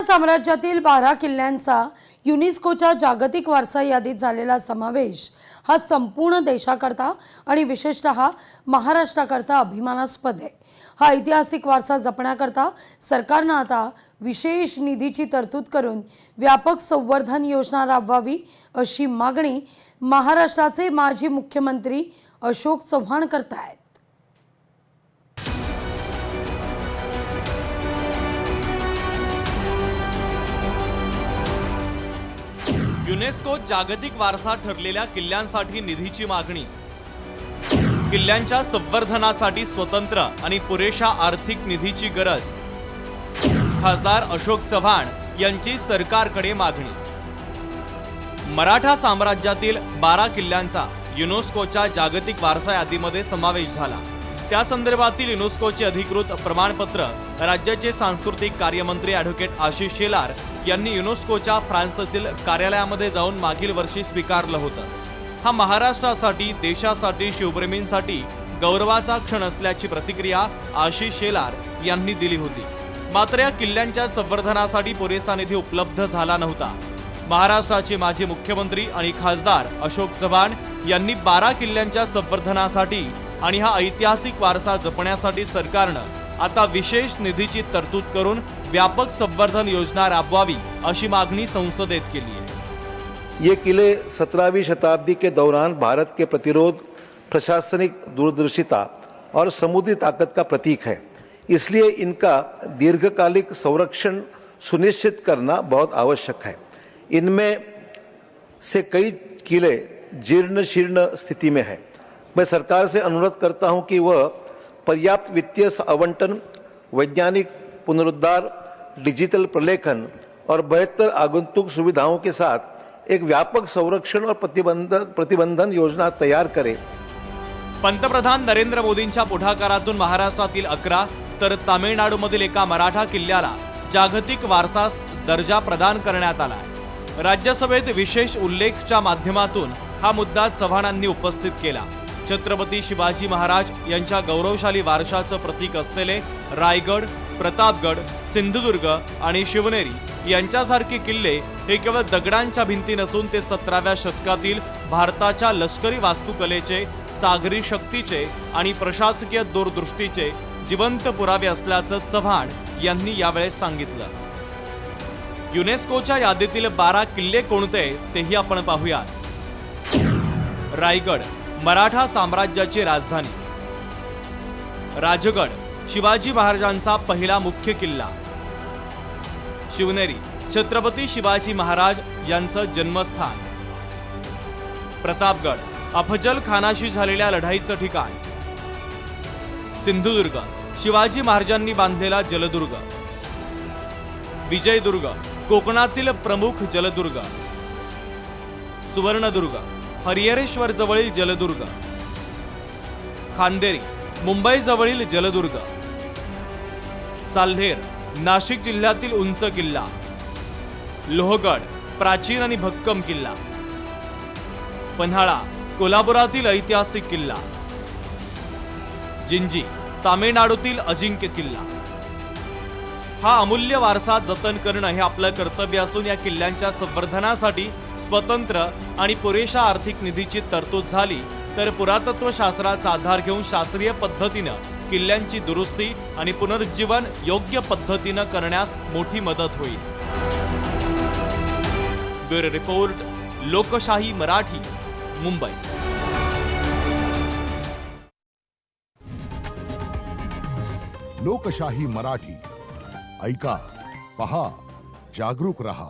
साम्राज्यातील 12 किल्ल्यांचा युनेस्कोच्या जागतिक वारसा यादीत झालेला समावेश हा संपूर्ण देशाकरता आणि विशेषतः महाराष्ट्राकरता अभिमानास्पद आहे। हा ऐतिहासिक वारसा जपण्याकरता सरकारने आता विशेष निधीची तरतूद करून व्यापक संवर्धन योजना राबवावी अशी मागणी महाराष्ट्राचे माजी मुख्यमंत्री अशोक चव्हाण करतायत। युनेस्को जागतिक वारसा ठरलेल्या किल्ल्यांसाठी निधीची मागणी, किल्ल्यांच्या संवर्धनासाठी स्वतंत्र आणि पुरेशा आर्थिक निधीची गरज, खासदार अशोक चव्हाण यांची सरकारकडे मागणी। मराठा साम्राज्यातील 12 किल्ल्यांचा युनेस्कोच्या जागतिक वारसा यादीमध्ये समावेश झाला। त्या संदर्भातील युनेस्कोचे अधिकृत प्रमाणपत्र राज्याचे सांस्कृतिक कार्यमंत्री ॲडव्होकेट आशिष शेलार यांनी युनेस्कोच्या फ्रान्सतील कार्यालयामध्ये जाऊन मागील वर्षी स्वीकारलं होतं। हा महाराष्ट्रासाठी, देशासाठी, शिवप्रेमींसाठी गौरवाचा क्षण असल्याची प्रतिक्रिया आशिष शेलार यांनी दिली होती। मात्र या किल्ल्यांच्या संवर्धनासाठी पुरेसा निधी उपलब्ध झाला नव्हता। महाराष्ट्राचे माजी मुख्यमंत्री आणि खासदार अशोक चव्हाण यांनी 12 किल्ल्यांच्या संवर्धनासाठी आणि हा ऐतिहासिक वारसा जपण्यासाठी सरकारनं आता विशेष निधीची तरतूद करून व्यापक संवर्धन योजना राबवावी अशी मागणी संसदेत केली आहे। ये किले 17वीं शताब्दी के दौरान भारत के प्रतिरोध, प्रशासनिक दूरदर्शिता और समुद्री ताकत का प्रतीक है। इसलिए इनका दीर्घकालिक संरक्षण सुनिश्चित करना बहुत आवश्यक है। इनमें से कई किले जीर्ण शीर्ण स्थिति में है। मैं सरकार से अनुरोध करता हूं कि वह पर्याप्त वित्तीय आवंटन, वैज्ञानिक पुनरुद्धार, डिजिटल प्रलेखन और बेहतर आगंतुक सुविधाओं के साथ एक व्यापक संरक्षण और प्रतिबंधन योजना तैयार करे। पंतप्रधान नरेंद्र मोदींच्या पुढाकारातून महाराष्ट्रातील 11 तर तामिळनाडूमधील एका मराठा किल्ल्याला जागतिक वारसास दर्जा प्रदान करण्यात आला आहे। राज्यसभेत विशेष उल्लेखच्या माध्यमातून हा मुद्दा चव्हाणांनी उपस्थित केला। छत्रपती शिवाजी महाराज यांच्या गौरवशाली वारशाचं प्रतीक असलेले रायगड, प्रतापगड, सिंधुदुर्ग आणि शिवनेरी यांच्यासारखे किल्ले हे केवळ दगडांच्या भिंती नसून ते 17व्या शतकातील भारताच्या लष्करी वास्तुकलेचे, सागरी शक्तीचे आणि प्रशासकीय दूरदृष्टीचे जिवंत पुरावे असल्याचं चव्हाण यांनी यावेळेस सांगितलं। युनेस्कोच्या यादीतील 12 किल्ले कोणते तेही आपण पाहूयात। रायगड, मराठा साम्राज्याची राजधानी। राजगड, शिवाजी महाराजांचा पहिला मुख्य किल्ला। शिवनेरी, छत्रपती शिवाजी महाराज यांचं जन्मस्थान। प्रतापगड, अफजल खानाशी झालेल्या लढाईचं ठिकाण। सिंधुदुर्ग, शिवाजी महाराजांनी बांधलेला जलदुर्ग। विजयदुर्ग, कोकणातील प्रमुख जलदुर्ग। सुवर्णदुर्ग, हरिहरेश्वर जवळील जलदुर्ग। खांदेरी, मुंबई जवळील जलदुर्ग। साल्हेर, नाशिक जिल्ह्यातील उंच किल्ला। लोहगड, प्राचीन आणि भक्कम किल्ला। पन्हाळा, कोल्हापुरातील ऐतिहासिक किल्ला। जिंजी, तामिळनाडूतील अजिंक्य किल्ला। हा अमूल्य वारसा जतन करणं हे आपलं कर्तव्य असून या किल्ल्यांच्या संवर्धनासाठी स्वतंत्र आणि पुरेशा आर्थिक निधीची तरतूद झाली तर पुरातत्व शास्त्राचा आधार घेऊन शास्त्रीय पद्धतीनं किल्ल्यांची दुरुस्ती आणि पुनरुज्जीवन योग्य पद्धतीनं करण्यास मोठी मदत होईल। ब्युरो रिपोर्ट, लोकशाही मराठी, मुंबई। लोकशाही मराठी, ऐका, पहा, जागरूक रहा।